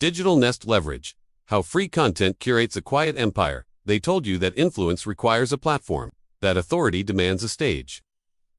Digital Nest Leverage. How free content curates a quiet empire. They told you that influence requires a platform, that authority demands a stage,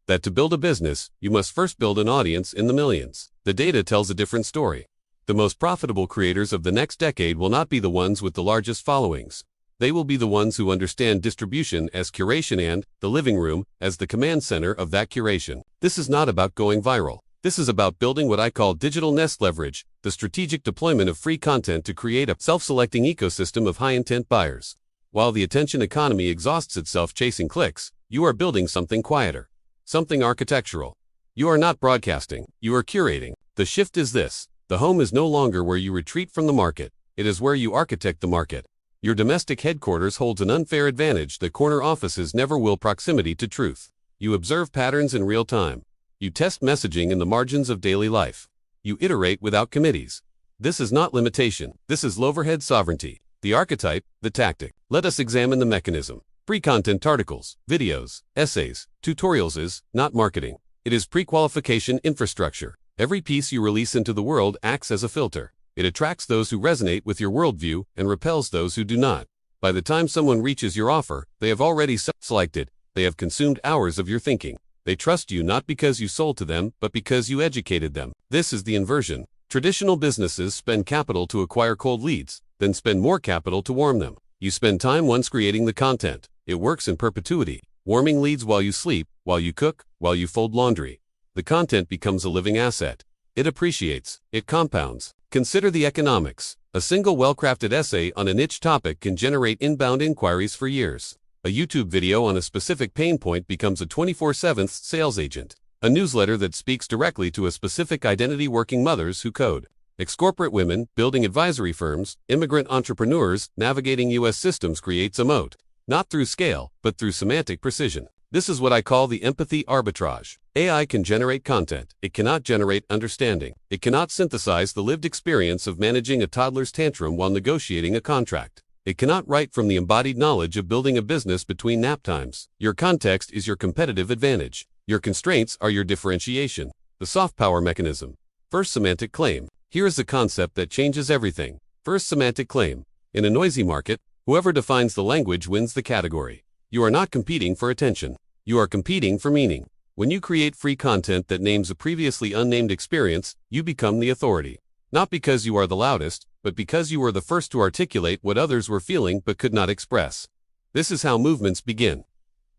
that to build a business, you must first build an audience in the millions. The data tells a different story. The most profitable creators of the next decade will not be the ones with the largest followings. They will be the ones who understand distribution as curation and the living room as the command center of that curation. This is not about going viral. This is about building what I call digital nest leverage, the strategic deployment of free content to create a self-selecting ecosystem of high-intent buyers. While the attention economy exhausts itself chasing clicks, you are building something quieter, something architectural. You are not broadcasting, you are curating. The shift is this: the home is no longer where you retreat from the market, it is where you architect the market. Your domestic headquarters holds an unfair advantage that corner offices never will: proximity to truth. You observe patterns in real time. You test messaging in the margins of daily life. You iterate without committees. This is not limitation, this is overhead sovereignty. The archetype, the tactic. Let us examine the mechanism. Free content: articles, videos, essays, tutorials is not marketing. It is pre-qualification infrastructure. Every piece you release into the world acts as a filter. It attracts those who resonate with your worldview and repels those who do not. By the time someone reaches your offer, they have already selected. They have consumed hours of your thinking. They trust you not because you sold to them, but because you educated them. This is the inversion. Traditional businesses spend capital to acquire cold leads, then spend more capital to warm them. You spend time once creating the content. It works in perpetuity, warming leads while you sleep, while you cook, while you fold laundry. The content becomes a living asset. It appreciates, it compounds. Consider the economics. A single well-crafted essay on a niche topic can generate inbound inquiries for years. A YouTube video on a specific pain point becomes a 24/7 sales agent. A newsletter that speaks directly to a specific identity: working mothers who code, ex-corporate women, building advisory firms, immigrant entrepreneurs, navigating U.S. systems creates a moat. Not through scale, but through semantic precision. This is what I call the empathy arbitrage. AI can generate content. It cannot generate understanding. It cannot synthesize the lived experience of managing a toddler's tantrum while negotiating a contract. It cannot write from the embodied knowledge of building a business between nap times. Your context is your competitive advantage. Your constraints are your differentiation. The soft power mechanism. First semantic claim. Here is the concept that changes everything. First semantic claim. In a noisy market, whoever defines the language wins the category. You are not competing for attention. You are competing for meaning. When you create free content that names a previously unnamed experience, you become the authority. Not because you are the loudest, but because you were the first to articulate what others were feeling but could not express. This is how movements begin.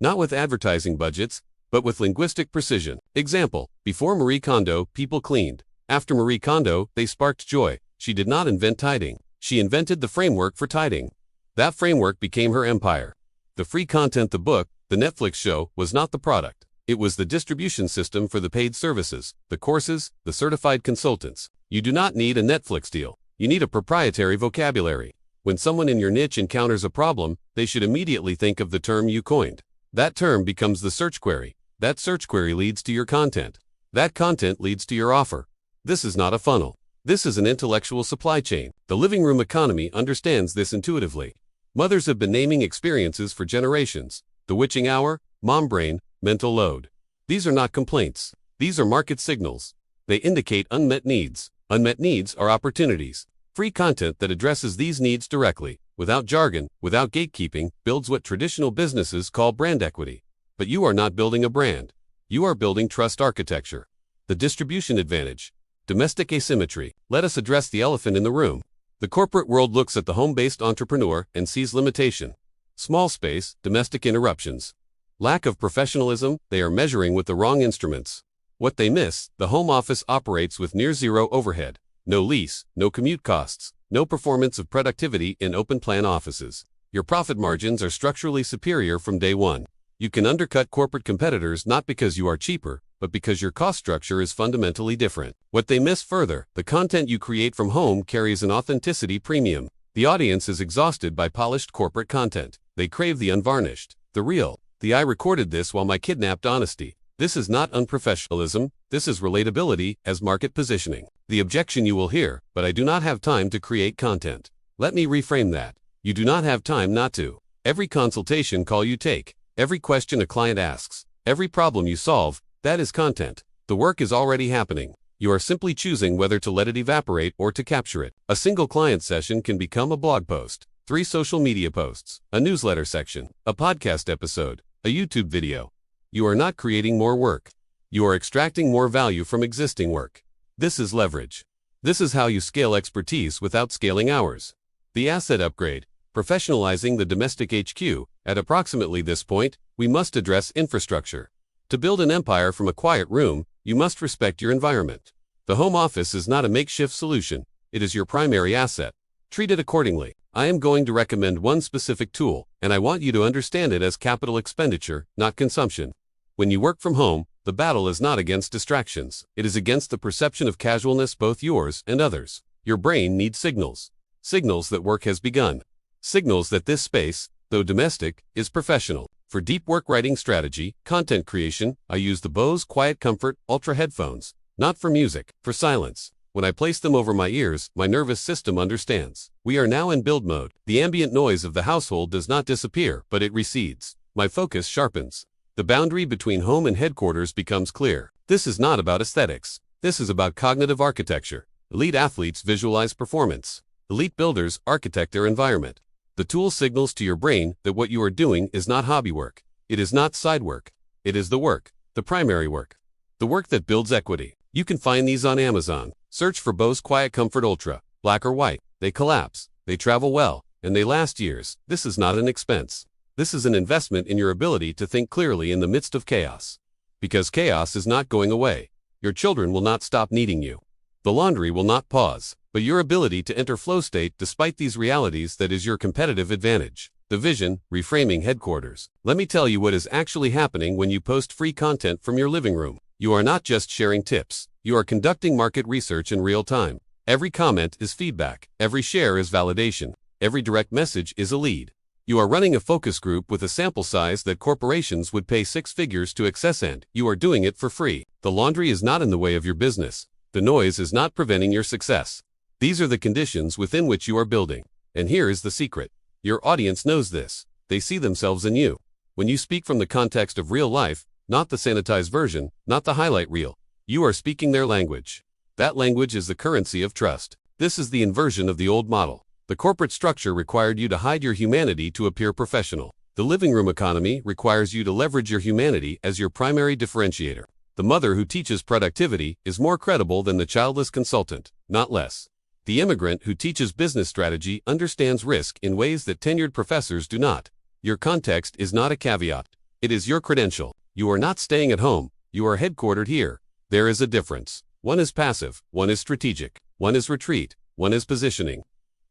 Not with advertising budgets, but with linguistic precision. Example: before Marie Kondo, people cleaned. After Marie Kondo, they sparked joy. She did not invent tidying. She invented the framework for tidying. That framework became her empire. The free content, the book, the Netflix show, was not the product. It was the distribution system for the paid services, the courses, the certified consultants. You do not need a Netflix deal. You need a proprietary vocabulary. When someone in your niche encounters a problem, they should immediately think of the term you coined. That term becomes the search query. That search query leads to your content. That content leads to your offer. This is not a funnel. This is an intellectual supply chain. The living room economy understands this intuitively. Mothers have been naming experiences for generations. The witching hour, mom brain, mental load. These are not complaints. These are market signals. They indicate unmet needs. Unmet needs are opportunities. Free content that addresses these needs directly, without jargon, without gatekeeping, builds what traditional businesses call brand equity. But you are not building a brand. You are building trust architecture. The distribution advantage. Domestic asymmetry. Let us address the elephant in the room. The corporate world looks at the home-based entrepreneur and sees limitation. Small space, domestic interruptions. Lack of professionalism, they are measuring with the wrong instruments. What they miss: the home office operates with near zero overhead. No lease, no commute costs, no performance of productivity in open-plan offices. Your profit margins are structurally superior from day one. You can undercut corporate competitors not because you are cheaper, but because your cost structure is fundamentally different. What they miss further: the content you create from home carries an authenticity premium. The audience is exhausted by polished corporate content. They crave the unvarnished, the real. I recorded this while my kidnapped honesty. This is not unprofessionalism, this is relatability as market positioning. The objection you will hear: but I do not have time to create content. Let me reframe that. You do not have time not to. Every consultation call you take, every question a client asks, every problem you solve, that is content. The work is already happening. You are simply choosing whether to let it evaporate or to capture it. A single client session can become a blog post, 3 social media posts, a newsletter section, a podcast episode, a YouTube video. You are not creating more work. You are extracting more value from existing work. This is leverage. This is how you scale expertise without scaling hours. The asset upgrade, professionalizing the domestic HQ. At approximately this point, we must address infrastructure. To build an empire from a quiet room, you must respect your environment. The home office is not a makeshift solution. It is your primary asset. Treat it accordingly. I am going to recommend one specific tool, and I want you to understand it as capital expenditure, not consumption. When you work from home, the battle is not against distractions. It is against the perception of casualness, both yours and others. Your brain needs signals. Signals that work has begun. Signals that this space, though domestic, is professional. For deep work writing strategy, content creation, I use the Bose Quiet Comfort Ultra headphones. Not for music, for silence. When I place them over my ears, my nervous system understands. We are now in build mode. The ambient noise of the household does not disappear, but it recedes. My focus sharpens. The boundary between home and headquarters becomes clear. This is not about aesthetics. This is about cognitive architecture. Elite athletes visualize performance. Elite builders architect their environment. The tool signals to your brain that what you are doing is not hobby work. It is not side work. It is the work, the primary work. The work that builds equity. You can find these on Amazon. Search for Bose Quiet Comfort Ultra, black or white. They collapse, they travel well, and they last years. This is not an expense. This is an investment in your ability to think clearly in the midst of chaos. Because chaos is not going away. Your children will not stop needing you. The laundry will not pause, but your ability to enter flow state despite these realities, that is your competitive advantage. The vision, reframing headquarters. Let me tell you what is actually happening when you post free content from your living room. You are not just sharing tips. You are conducting market research in real time. Every comment is feedback. Every share is validation. Every direct message is a lead. You are running a focus group with a sample size that corporations would pay 6 figures to access, and you are doing it for free. The laundry is not in the way of your business. The noise is not preventing your success. These are the conditions within which you are building. And here is the secret. Your audience knows this. They see themselves in you. When you speak from the context of real life, not the sanitized version, not the highlight reel, you are speaking their language. That language is the currency of trust. This is the inversion of the old model. The corporate structure required you to hide your humanity to appear professional. The living room economy requires you to leverage your humanity as your primary differentiator. The mother who teaches productivity is more credible than the childless consultant, not less. The immigrant who teaches business strategy understands risk in ways that tenured professors do not. Your context is not a caveat. It is your credential. You are not staying at home. You are headquartered here. There is a difference. One is passive, one is strategic, one is retreat, one is positioning.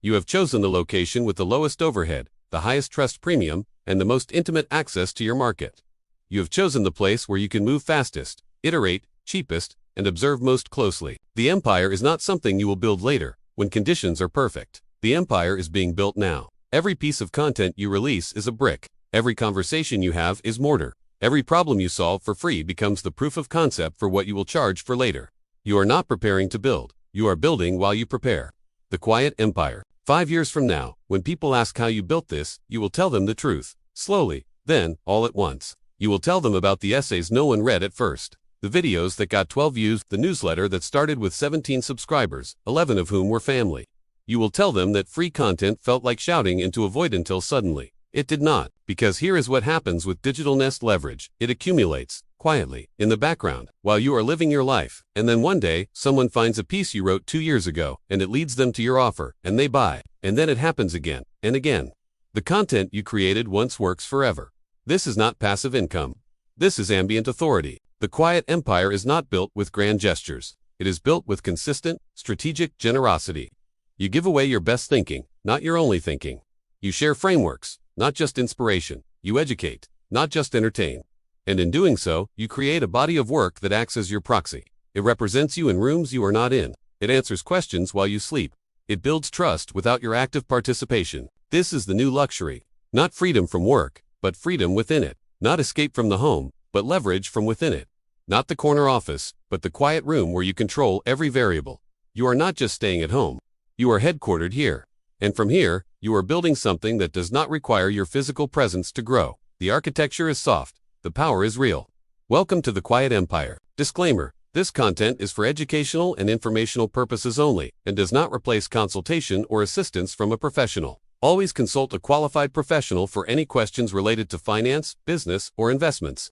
You have chosen the location with the lowest overhead, the highest trust premium, and the most intimate access to your market. You have chosen the place where you can move fastest, iterate, cheapest, and observe most closely. The empire is not something you will build later, when conditions are perfect. The empire is being built now. Every piece of content you release is a brick. Every conversation you have is mortar. Every problem you solve for free becomes the proof of concept for what you will charge for later. You are not preparing to build. You are building while you prepare. The quiet empire. 5 years from now, when people ask how you built this, you will tell them the truth. Slowly, then, all at once. You will tell them about the essays no one read at first. The videos that got 12 views, the newsletter that started with 17 subscribers, 11 of whom were family. You will tell them that free content felt like shouting into a void until suddenly. It did not, because here is what happens with digital nest leverage. It accumulates, quietly, in the background, while you are living your life, and then one day, someone finds a piece you wrote 2 years ago, and it leads them to your offer, and they buy, and then it happens again, and again. The content you created once works forever. This is not passive income. This is ambient authority. The quiet empire is not built with grand gestures. It is built with consistent, strategic generosity. You give away your best thinking, not your only thinking. You share frameworks, not just inspiration. You educate, not just entertain. And in doing so, you create a body of work that acts as your proxy. It represents you in rooms you are not in. It answers questions while you sleep. It builds trust without your active participation. This is the new luxury. Not freedom from work, but freedom within it. Not escape from the home, but leverage from within it. Not the corner office, but the quiet room where you control every variable. You are not just staying at home. You are headquartered here. And from here, you are building something that does not require your physical presence to grow. The architecture is soft. The power is real. Welcome to the Quiet Empire. Disclaimer: This content is for educational and informational purposes only and does not replace consultation or assistance from a professional. Always consult a qualified professional for any questions related to finance, business, or investments.